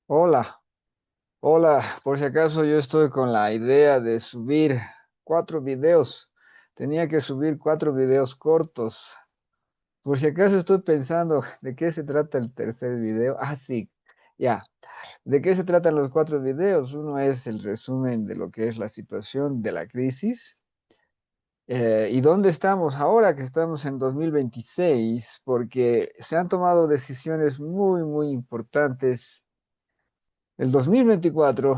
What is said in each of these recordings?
Hola, hola, por si acaso yo estoy con la idea de subir 4 videos. Tenía que subir 4 videos cortos. Por si acaso estoy pensando de qué se trata el tercer video. Ah, sí, ya. ¿De qué se tratan los 4 videos? Uno es el resumen de lo que es la situación de la crisis. ¿Y dónde estamos ahora que estamos en 2026? Porque se han tomado decisiones muy, muy importantes el 2024,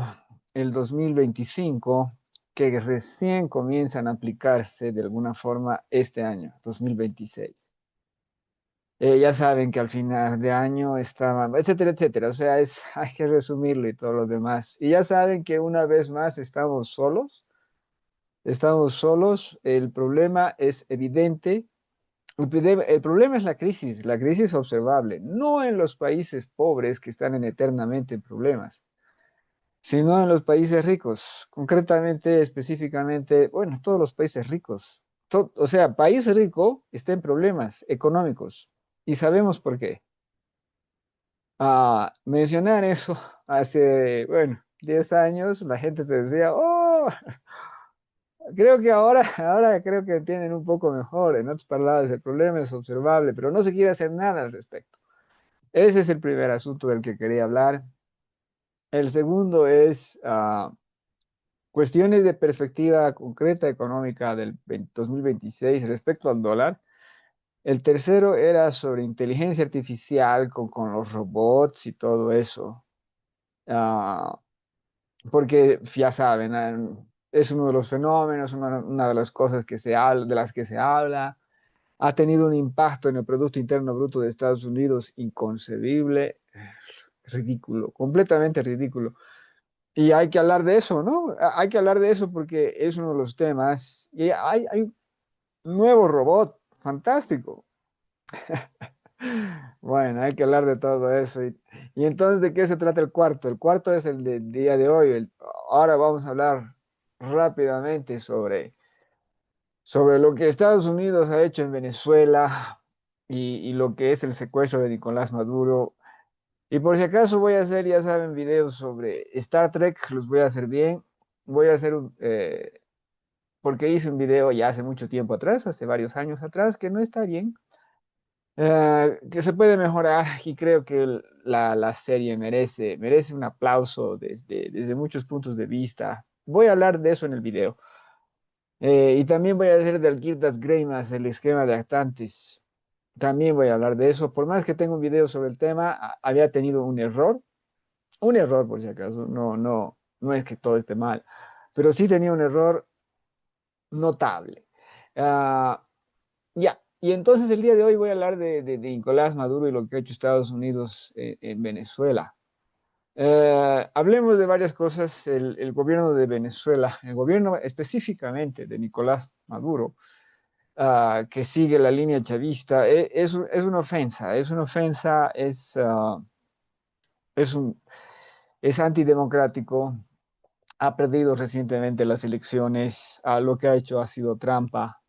el 2025, que recién comienzan a aplicarse de alguna forma este año, 2026. Ya saben que al final de año estaban, etcétera, etcétera. O sea, hay que resumirlo y todo lo demás. Y ya saben que una vez más estamos solos. Estamos solos. El problema es evidente. El problema es la crisis observable, no en los países pobres que están eternamente en problemas, sino en los países ricos, concretamente, específicamente, bueno, todos los países ricos. O sea, país rico está en problemas económicos y sabemos por qué. Mencionar eso hace, bueno, 10 años, la gente te decía, oh, creo que ahora, ahora creo que entienden un poco mejor. En otras palabras, el problema es observable, pero no se quiere hacer nada al respecto. Ese es el primer asunto del que quería hablar. El segundo es cuestiones de perspectiva concreta económica del 2026 respecto al dólar. El tercero era sobre inteligencia artificial con los robots y todo eso. Ah, Porque ya saben, es uno de los fenómenos, una de las cosas que se habla, de las que se habla. Ha tenido un impacto en el Producto Interno Bruto de Estados Unidos inconcebible, ridículo, completamente ridículo. Y hay que hablar de eso, ¿no? Hay que hablar de eso porque es uno de los temas. Y hay un nuevo robot, fantástico. Bueno, hay que hablar de todo eso. Y entonces, ¿de qué se trata el cuarto? El cuarto es el del día de hoy. Ahora vamos a hablar rápidamente sobre lo que Estados Unidos ha hecho en Venezuela y lo que es el secuestro de Nicolás Maduro. Y por si acaso voy a hacer, ya saben, videos sobre Star Trek, los voy a hacer bien. Voy a hacer porque hice un video ya hace mucho tiempo atrás, hace varios años atrás, que no está bien, que se puede mejorar y creo que la serie merece un aplauso desde muchos puntos de vista. Voy a hablar de eso en el video. Y también voy a hacer del Gildas Greimas, el esquema de actantes. También voy a hablar de eso. Por más que tengo un video sobre el tema, había tenido un error por si acaso, no es que todo esté mal, pero sí tenía un error notable. Ah, ya, y entonces el día de hoy voy a hablar de Nicolás Maduro y lo que ha hecho Estados Unidos en Venezuela. Hablemos de varias cosas. El gobierno de Venezuela, el gobierno específicamente de Nicolás Maduro, que sigue la línea chavista, es una ofensa, es un, es antidemocrático, ha perdido recientemente las elecciones, lo que ha hecho ha sido trampa,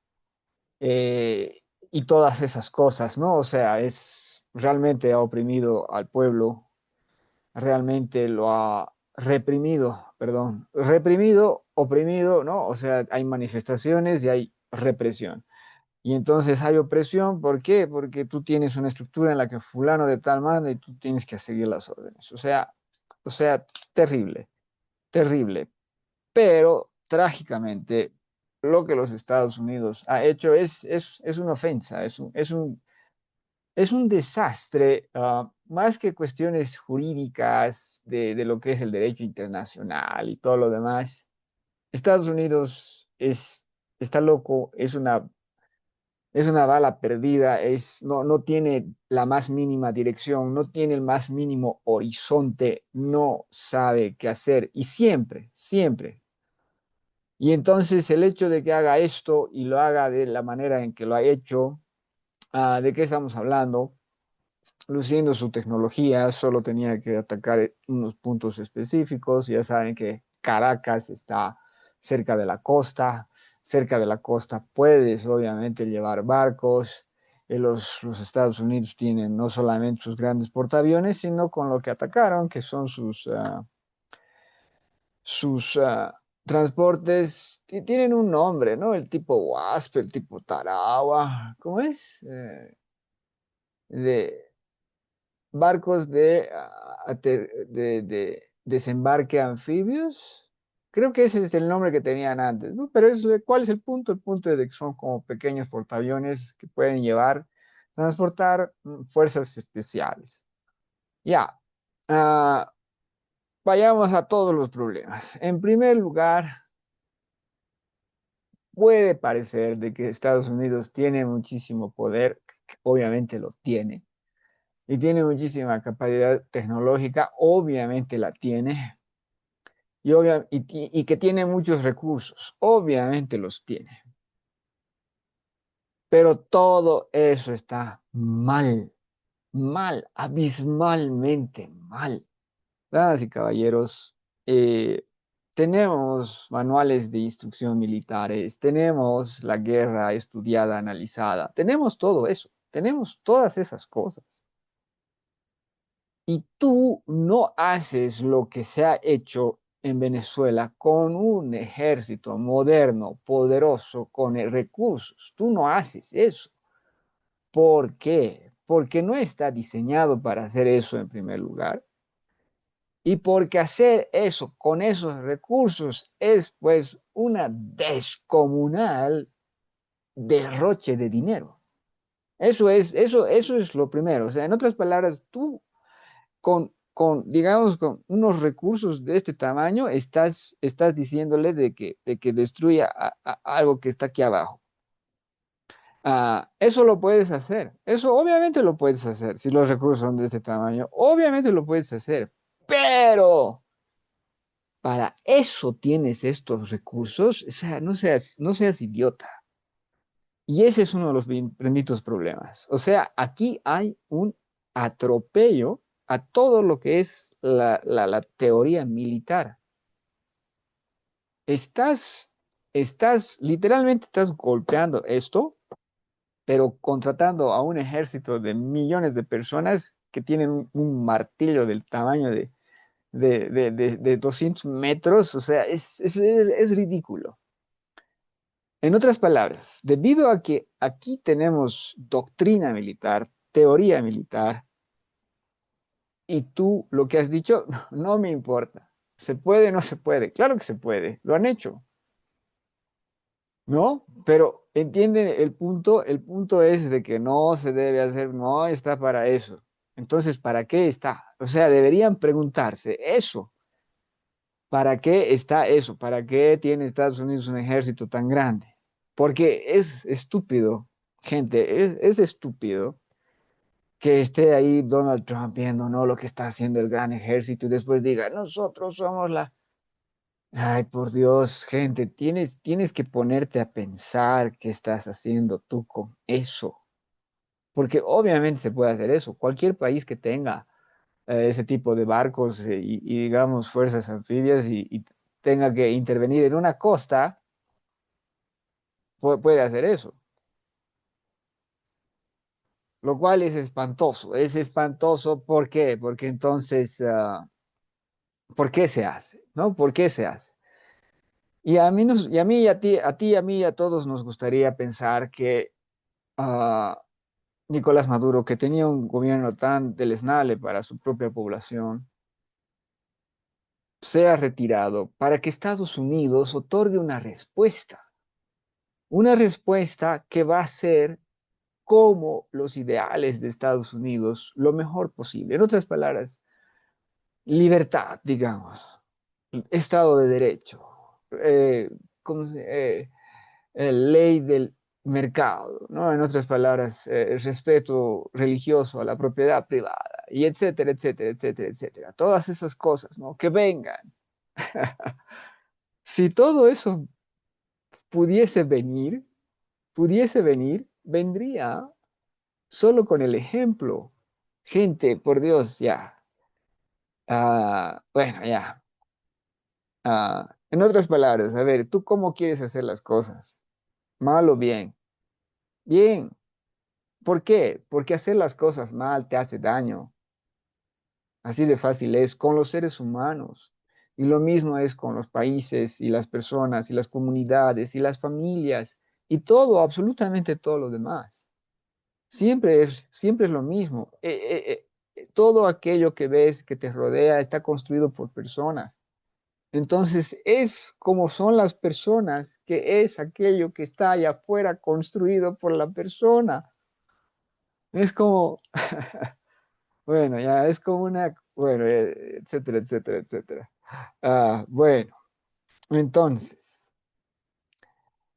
y todas esas cosas, ¿no? O sea, realmente ha oprimido al pueblo, realmente lo ha reprimido, perdón, reprimido, oprimido, ¿no? O sea, hay manifestaciones y hay represión. Y entonces hay opresión, ¿por qué? Porque tú tienes una estructura en la que fulano de tal manda y tú tienes que seguir las órdenes. O sea, terrible, terrible. Pero trágicamente, lo que los Estados Unidos ha hecho es una ofensa, es un desastre, más que cuestiones jurídicas de lo que es el derecho internacional y todo lo demás. Estados Unidos está loco, es una bala perdida, no tiene la más mínima dirección, no tiene el más mínimo horizonte, no sabe qué hacer y siempre, siempre. Y entonces el hecho de que haga esto y lo haga de la manera en que lo ha hecho, ¿de qué estamos hablando? Luciendo su tecnología, solo tenía que atacar unos puntos específicos. Ya saben que Caracas está cerca de la costa puedes obviamente llevar barcos. los Estados Unidos tienen no solamente sus grandes portaaviones, sino con lo que atacaron, que son sus transportes, tienen un nombre, ¿no? El tipo Wasp, el tipo Tarawa, ¿cómo es? De barcos de desembarque anfibios. Creo que ese es el nombre que tenían antes, ¿no? Pero ¿cuál es el punto? El punto es de que son como pequeños portaaviones que pueden transportar fuerzas especiales. Ya, ah, vayamos a todos los problemas. En primer lugar, puede parecer de que Estados Unidos tiene muchísimo poder, que obviamente lo tiene, y tiene muchísima capacidad tecnológica, obviamente la tiene, y que tiene muchos recursos, obviamente los tiene, pero todo eso está mal, mal, abismalmente mal. Damas y caballeros, tenemos manuales de instrucción militares, tenemos la guerra estudiada, analizada, tenemos todo eso, tenemos todas esas cosas. Y tú no haces lo que se ha hecho en Venezuela con un ejército moderno, poderoso, con recursos. Tú no haces eso. ¿Por qué? Porque no está diseñado para hacer eso en primer lugar. Y porque hacer eso con esos recursos es pues una descomunal derroche de dinero. Eso es lo primero. O sea, en otras palabras, tú digamos, con unos recursos de este tamaño, estás diciéndole de que destruya algo que está aquí abajo. Eso lo puedes hacer. Eso obviamente lo puedes hacer. Si los recursos son de este tamaño, obviamente lo puedes hacer. Pero para eso tienes estos recursos. O sea, no seas idiota. Y ese es uno de los benditos problemas. O sea, aquí hay un atropello a todo lo que es la teoría militar. Estás, literalmente estás golpeando esto, pero contratando a un ejército de millones de personas que tienen un martillo del tamaño de 200 metros. O sea, es ridículo. En otras palabras, debido a que aquí tenemos doctrina militar, teoría militar, y tú lo que has dicho, no me importa. ¿Se puede o no se puede? Claro que se puede, lo han hecho, ¿no? Pero entienden el punto es de que no se debe hacer, no está para eso. Entonces, ¿para qué está? O sea, deberían preguntarse eso. ¿Para qué está eso? ¿Para qué tiene Estados Unidos un ejército tan grande? Porque es estúpido, gente, es estúpido que esté ahí Donald Trump viendo, ¿no? Lo que está haciendo el gran ejército y después diga, nosotros somos la... Ay, por Dios, gente, tienes que ponerte a pensar qué estás haciendo tú con eso. Porque obviamente se puede hacer eso. Cualquier país que tenga ese tipo de barcos digamos, fuerzas anfibias y tenga que intervenir en una costa, puede hacer eso. Lo cual es espantoso. Es espantoso, ¿por qué? Porque entonces, ¿por qué se hace? ¿No? ¿Por qué se hace? Y a mí y a ti y a mí y a todos nos gustaría pensar que ah, Nicolás Maduro, que tenía un gobierno tan deleznable para su propia población, sea retirado para que Estados Unidos otorgue una respuesta que va a ser como los ideales de Estados Unidos lo mejor posible. En otras palabras, libertad, digamos, Estado de Derecho, eh, ¿cómo ley del mercado, ¿no? En otras palabras, el respeto religioso a la propiedad privada, y etcétera, etcétera, etcétera, etcétera. Todas esas cosas, ¿no? Que vengan. Si todo eso pudiese venir, vendría solo con el ejemplo. Gente, por Dios, ya. Bueno, ya. En otras palabras, a ver, ¿tú cómo quieres hacer las cosas? ¿Mal o bien? Bien. ¿Por qué? Porque hacer las cosas mal te hace daño. Así de fácil es con los seres humanos. Y lo mismo es con los países y las personas y las comunidades y las familias y todo, absolutamente todo lo demás. Siempre es lo mismo. Todo aquello que ves que te rodea está construido por personas. Entonces es como son las personas, que es aquello que está allá afuera construido por la persona. Es como, bueno, ya es como una, bueno, etcétera, etcétera, etcétera. Bueno, entonces,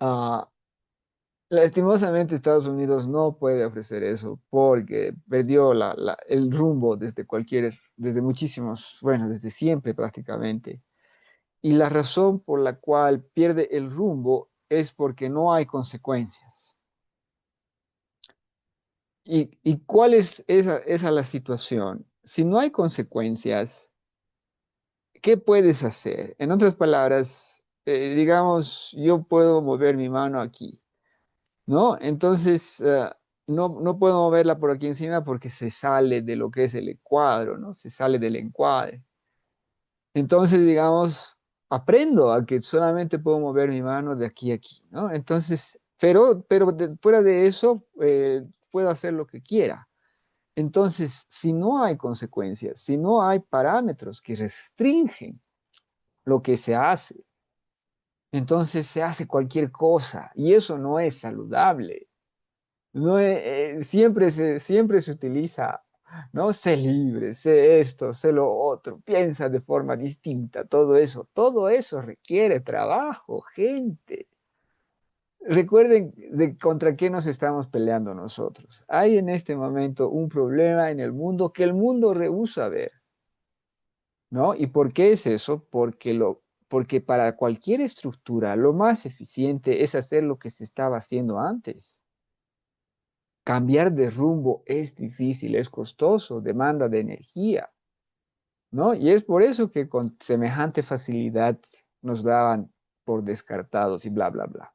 ah, lastimosamente Estados Unidos no puede ofrecer eso porque perdió el rumbo desde muchísimos, bueno, desde siempre prácticamente. Y la razón por la cual pierde el rumbo es porque no hay consecuencias. ¿Y cuál es esa la situación? Si no hay consecuencias, ¿qué puedes hacer? En otras palabras, digamos, yo puedo mover mi mano aquí, ¿no? Entonces, no puedo moverla por aquí encima porque se sale de lo que es el encuadro, ¿no? Se sale del encuadre. Entonces, digamos, aprendo a que solamente puedo mover mi mano de aquí a aquí, ¿no? Entonces, pero fuera de eso, puedo hacer lo que quiera. Entonces, si no hay consecuencias, si no hay parámetros que restringen lo que se hace, entonces se hace cualquier cosa y eso no es saludable. No siempre se utiliza, no sé libre, sé esto, sé lo otro, piensa de forma distinta, todo eso requiere trabajo, gente. Recuerden de contra qué nos estamos peleando nosotros. Hay en este momento un problema en el mundo que el mundo rehúsa ver, ¿no? ¿Y por qué es eso? Porque para cualquier estructura lo más eficiente es hacer lo que se estaba haciendo antes. Cambiar de rumbo es difícil, es costoso, demanda de energía, ¿no? Y es por eso que con semejante facilidad nos daban por descartados y bla, bla, bla.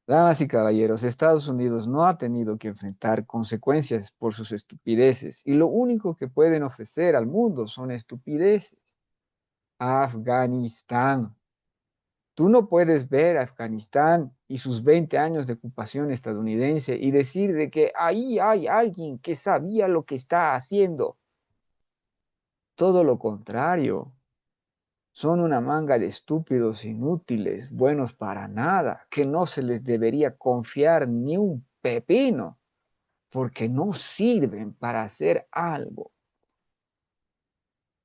Damas y caballeros, Estados Unidos no ha tenido que enfrentar consecuencias por sus estupideces y lo único que pueden ofrecer al mundo son estupideces. Afganistán. Tú no puedes ver Afganistán y sus 20 años de ocupación estadounidense y decir de que ahí hay alguien que sabía lo que está haciendo. Todo lo contrario. Son una manga de estúpidos inútiles, buenos para nada, que no se les debería confiar ni un pepino, porque no sirven para hacer algo.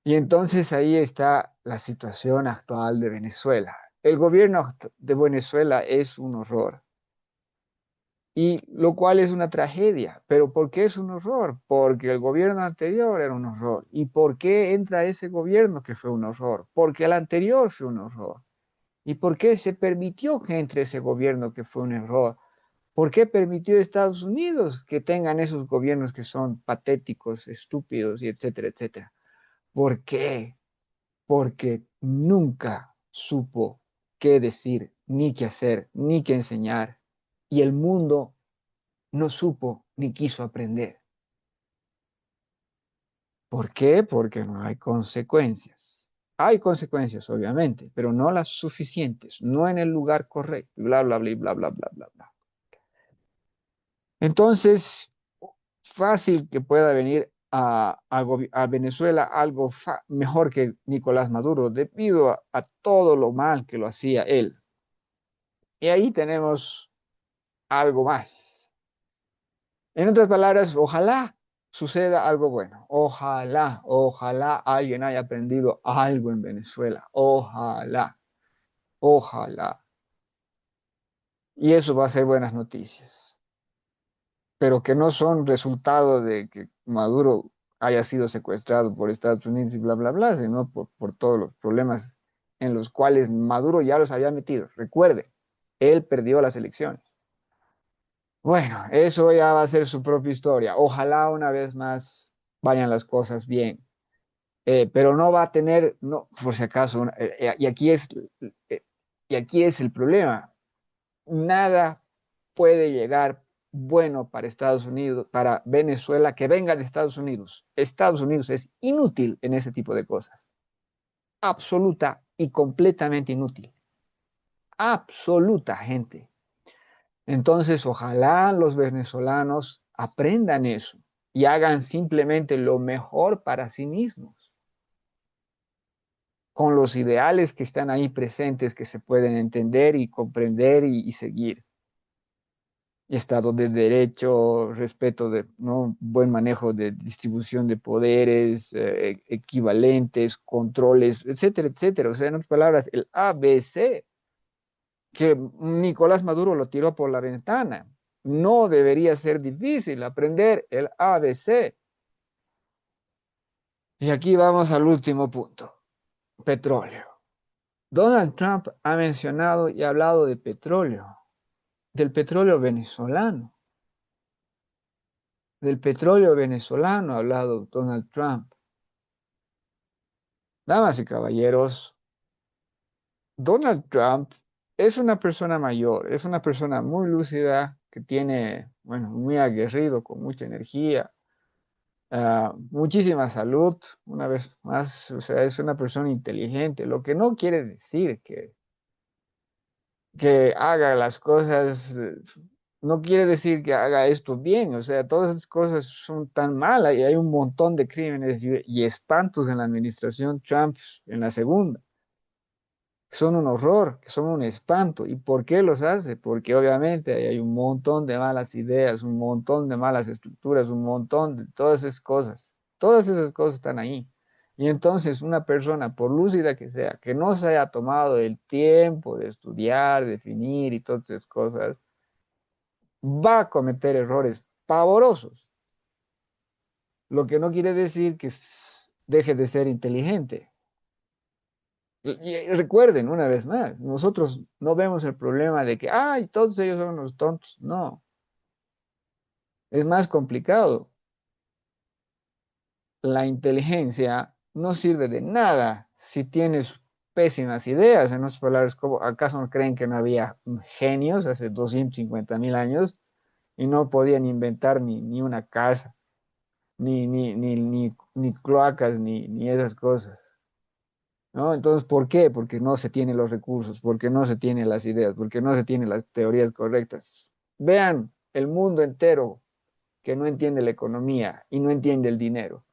Y entonces ahí está la situación actual de Venezuela. El gobierno de Venezuela es un horror. Y lo cual es una tragedia. ¿Pero por qué es un horror? Porque el gobierno anterior era un horror. ¿Y por qué entra ese gobierno que fue un horror? Porque el anterior fue un horror. ¿Y por qué se permitió que entre ese gobierno que fue un error? ¿Por qué permitió Estados Unidos que tengan esos gobiernos que son patéticos, estúpidos y etcétera, etcétera? ¿Por qué? Porque nunca supo qué decir, ni qué hacer, ni qué enseñar. Y el mundo no supo ni quiso aprender. ¿Por qué? Porque no hay consecuencias. Hay consecuencias, obviamente, pero no las suficientes, no en el lugar correcto, bla, bla, bla, bla, bla, bla, bla, bla. Entonces, fácil que pueda venir a Venezuela algo mejor que Nicolás Maduro, debido a todo lo mal que lo hacía él. Y ahí tenemos algo más. En otras palabras, ojalá suceda algo bueno. Ojalá alguien haya aprendido algo en Venezuela. Ojalá. Y eso va a ser buenas noticias. Pero que no son resultado de que Maduro haya sido secuestrado por Estados Unidos y bla, bla, bla, sino por todos los problemas en los cuales Maduro ya los había metido. Recuerde, él perdió las elecciones. Bueno, eso ya va a ser su propia historia. Ojalá una vez más vayan las cosas bien. Pero no va a tener, no, por si acaso, eh, y aquí es el problema. Nada puede llegar bueno para Estados Unidos, para Venezuela, que venga de Estados Unidos. Estados Unidos es inútil en ese tipo de cosas. Absoluta y completamente inútil. Absoluta, gente. Entonces, ojalá los venezolanos aprendan eso y hagan simplemente lo mejor para sí mismos, con los ideales que están ahí presentes, que se pueden entender y comprender y seguir. Estado de Derecho, respeto de, ¿no? Buen manejo de distribución de poderes, equivalentes, controles, etcétera, etcétera. O sea, en otras palabras, el ABC, que Nicolás Maduro lo tiró por la ventana. No debería ser difícil aprender el ABC. Y aquí vamos al último punto, petróleo. Donald Trump ha mencionado y ha hablado de petróleo, del petróleo venezolano. Del petróleo venezolano ha hablado Donald Trump. Damas y caballeros, Donald Trump es una persona mayor, es una persona muy lúcida, que tiene, bueno, muy aguerrido, con mucha energía, muchísima salud, una vez más, o sea, es una persona inteligente, lo que no quiere decir que haga las cosas, no quiere decir que haga esto bien, o sea, todas esas cosas son tan malas y hay un montón de crímenes y espantos en la administración Trump en la segunda, que son un horror, que son un espanto. ¿Y por qué los hace? Porque obviamente hay un montón de malas ideas, un montón de malas estructuras, un montón de todas esas cosas están ahí. Y entonces una persona, por lúcida que sea, que no se haya tomado el tiempo de estudiar, definir y todas esas cosas, va a cometer errores pavorosos, lo que no quiere decir que deje de ser inteligente. Y recuerden, una vez más, nosotros no vemos el problema de que, ay, todos ellos son los tontos. No, es más complicado. La inteligencia no sirve de nada si tienes pésimas ideas. En otras palabras, ¿acaso no creen que no había genios hace 250.000 años y no podían inventar ni una casa, ni cloacas, ni esas cosas? ¿No? Entonces, ¿por qué? Porque no se tienen los recursos, porque no se tienen las ideas, porque no se tienen las teorías correctas. Vean el mundo entero que no entiende la economía y no entiende el dinero,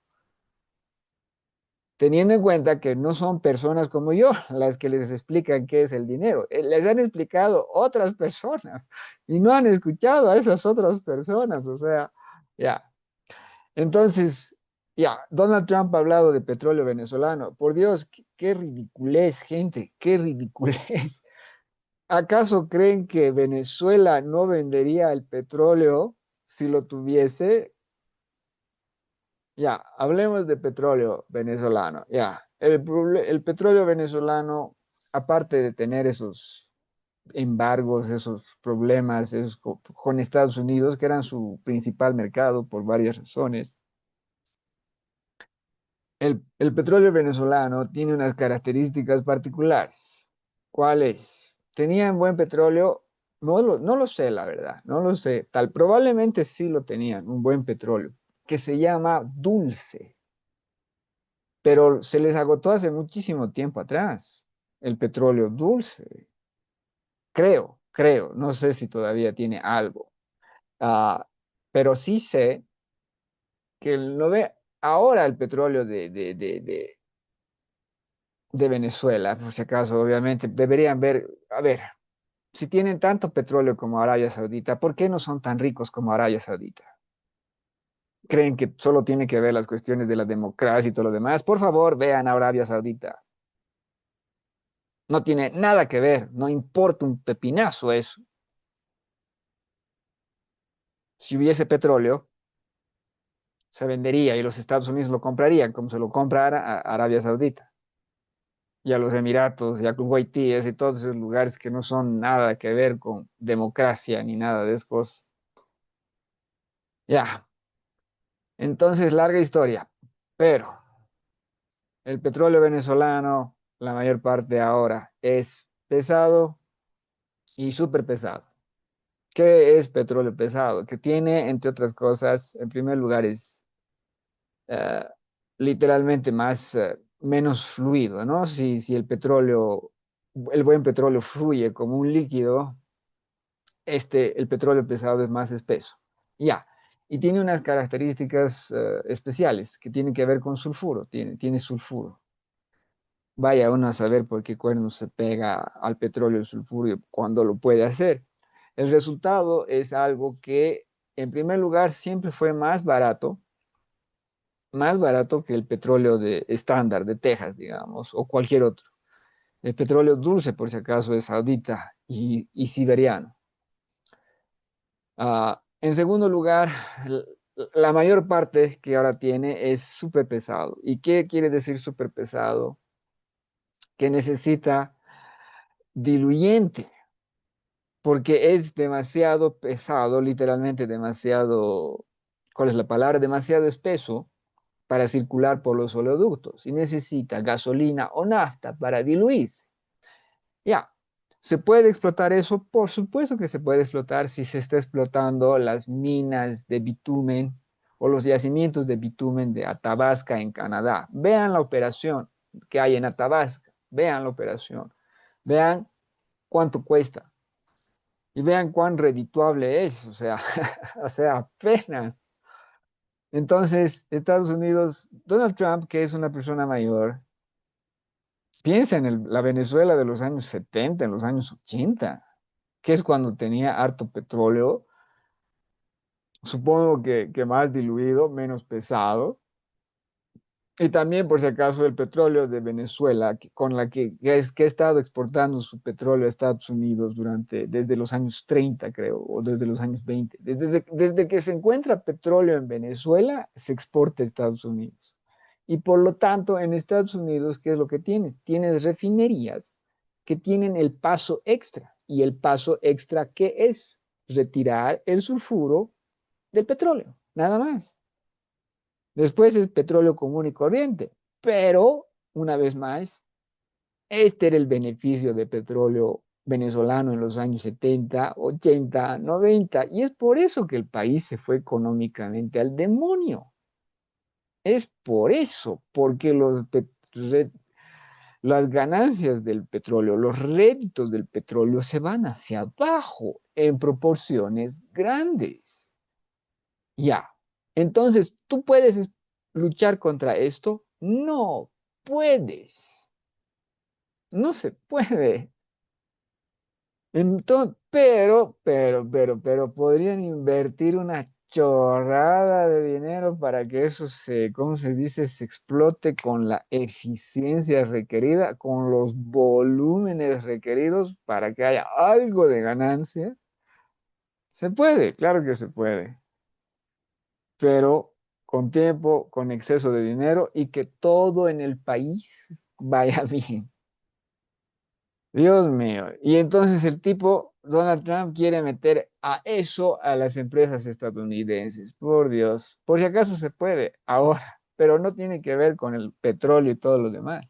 teniendo en cuenta que no son personas como yo las que les explican qué es el dinero. Les han explicado otras personas y no han escuchado a esas otras personas. O sea, ya. Entonces, ya, Donald Trump ha hablado de petróleo venezolano. Por Dios, qué ridiculez, gente, qué ridiculez. ¿Acaso creen que Venezuela no vendería el petróleo si lo tuviese? Ya, hablemos de petróleo venezolano. Ya, el petróleo venezolano, aparte de tener esos embargos, esos problemas con Estados Unidos, que eran su principal mercado por varias razones, el petróleo venezolano tiene unas características particulares. ¿Cuáles? ¿Tenían buen petróleo? No lo sé, la verdad, no lo sé. Probablemente sí lo tenían, un buen petróleo, que se llama dulce, pero se les agotó hace muchísimo tiempo atrás el petróleo dulce. Creo, no sé si todavía tiene algo. Ah, pero sí sé que lo ve ahora el petróleo de Venezuela, por si acaso, obviamente, deberían ver, a ver, si tienen tanto petróleo como Arabia Saudita, ¿por qué no son tan ricos como Arabia Saudita? ¿Creen que solo tiene que ver las cuestiones de la democracia y todo lo demás? Por favor, vean a Arabia Saudita. No tiene nada que ver, no importa un pepinazo eso. Si hubiese petróleo, se vendería y los Estados Unidos lo comprarían como se lo compra a Arabia Saudita y a los Emiratos y a Kuwaitíes y todos esos lugares que no son nada que ver con democracia ni nada de esas. Ya, entonces larga historia, pero el petróleo venezolano, la mayor parte ahora, es pesado y súper pesado. ¿Qué es petróleo pesado? Que tiene, entre otras cosas, en primer lugar es eh, literalmente menos fluido, ¿no? Si el petróleo, el buen petróleo fluye como un líquido, el petróleo pesado es más espeso. Ya. Y tiene unas características especiales que tienen que ver con sulfuro. Tiene sulfuro. Vaya uno a saber por qué cuernos se pega al petróleo el sulfuro cuando lo puede hacer. El resultado es algo que, en primer lugar, siempre fue más barato que el petróleo de estándar de Texas, digamos, o cualquier otro. El petróleo dulce, por si acaso, es saudita y siberiano. En segundo lugar, la mayor parte que ahora tiene es súper pesado. ¿Y qué quiere decir súper pesado? Que necesita diluyente, porque es demasiado pesado, literalmente demasiado, ¿cuál es la palabra? Demasiado espeso para circular por los oleoductos y necesita gasolina o nafta para diluirse. Ya, ¿se puede explotar eso? Por supuesto que se puede explotar si se está explotando las minas de bitumen o los yacimientos de bitumen de Athabasca en Canadá. Vean la operación que hay en Athabasca, vean la operación, vean cuánto cuesta y vean cuán redituable es, o sea, o sea, apenas. Entonces, Estados Unidos, Donald Trump, que es una persona mayor, piensa en la Venezuela de los años 70, en los años 80, que es cuando tenía harto petróleo, supongo que más diluido, menos pesado, y también por si acaso el petróleo de Venezuela, con la que ha estado exportando su petróleo a Estados Unidos desde los años 30, creo, o desde los años 20. Desde que se encuentra petróleo en Venezuela, se exporta a Estados Unidos. Y por lo tanto, en Estados Unidos, ¿qué es lo que tienes? Tienes refinerías que tienen el paso extra. ¿Y el paso extra qué es? Retirar el sulfuro del petróleo, nada más. Después es petróleo común y corriente. Pero, una vez más, este era el beneficio de petróleo venezolano en los años 70, 80, 90. Y es por eso que el país se fue económicamente al demonio. Es por eso, porque las ganancias del petróleo, los réditos del petróleo se van hacia abajo en proporciones grandes. Ya. Entonces, ¿tú puedes luchar contra esto? No puedes. No se puede. Entonces, pero podrían invertir una chorrada de dinero para que eso ¿cómo se dice? Se explote con la eficiencia requerida, con los volúmenes requeridos para que haya algo de ganancia. Se puede, claro que se puede, pero con tiempo, con exceso de dinero y que todo en el país vaya bien. Dios mío. Y entonces el tipo, Donald Trump, quiere meter a eso a las empresas estadounidenses. Por Dios. Por si acaso se puede, ahora. Pero no tiene que ver con el petróleo y todo lo demás,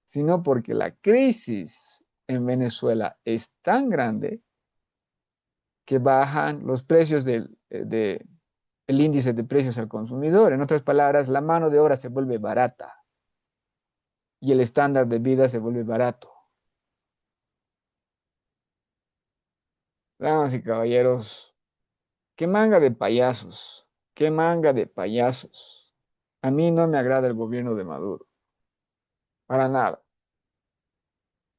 sino porque la crisis en Venezuela es tan grande que bajan los precios el índice de precios al consumidor. En otras palabras, la mano de obra se vuelve barata y el estándar de vida se vuelve barato. Damas y caballeros, qué manga de payasos, qué manga de payasos. A mí no me agrada el gobierno de Maduro, para nada.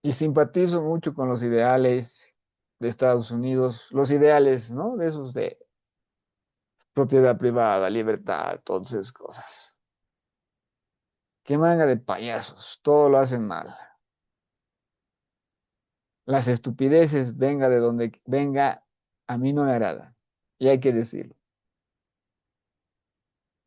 Y simpatizo mucho con los ideales de Estados Unidos, los ideales, ¿no? De esos de propiedad privada, libertad, todas esas cosas. Qué manga de payasos, todo lo hacen mal. Las estupideces, venga de donde venga, a mí no me agrada. Y hay que decirlo.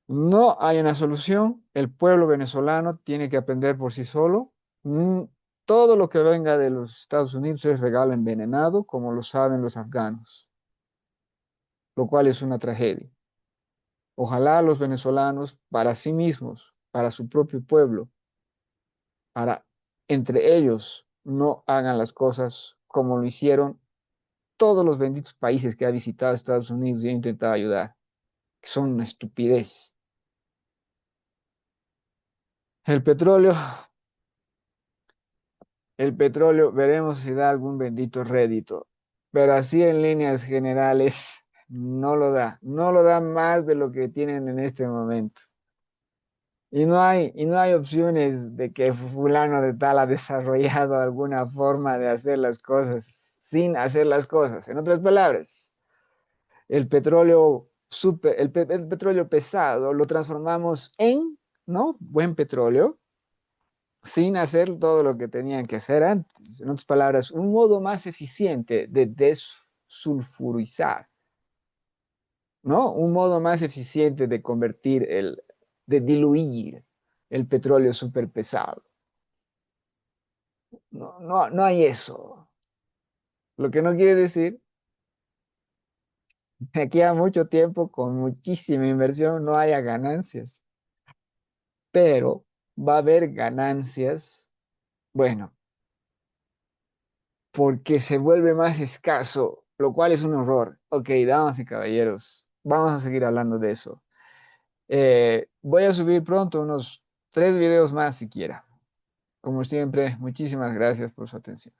No hay una solución. El pueblo venezolano tiene que aprender por sí solo. Mm, Todo lo que venga de los Estados Unidos es regalo envenenado, como lo saben los afganos, lo cual es una tragedia. Ojalá los venezolanos, para sí mismos, para su propio pueblo, para entre ellos, no hagan las cosas como lo hicieron todos los benditos países que ha visitado Estados Unidos y ha intentado ayudar, que son una estupidez. El petróleo, el petróleo, veremos si da algún bendito rédito, pero así en líneas generales no lo da más de lo que tienen en este momento. Y no hay opciones de que fulano de tal ha desarrollado alguna forma de hacer las cosas sin hacer las cosas. En otras palabras, el petróleo el petróleo pesado lo transformamos en, ¿no? Buen petróleo sin hacer todo lo que tenían que hacer antes. En otras palabras, un modo más eficiente de desulfurizar, ¿no? Un modo más eficiente de de diluir el petróleo súper pesado. No hay eso. Lo que no quiere decir que aquí a mucho tiempo, con muchísima inversión, no haya ganancias, pero va a haber ganancias, bueno, porque se vuelve más escaso, lo cual es un horror. Ok, damas y caballeros, vamos a seguir hablando de eso. Voy a subir pronto unos 3 videos más siquiera. Como siempre, muchísimas gracias por su atención.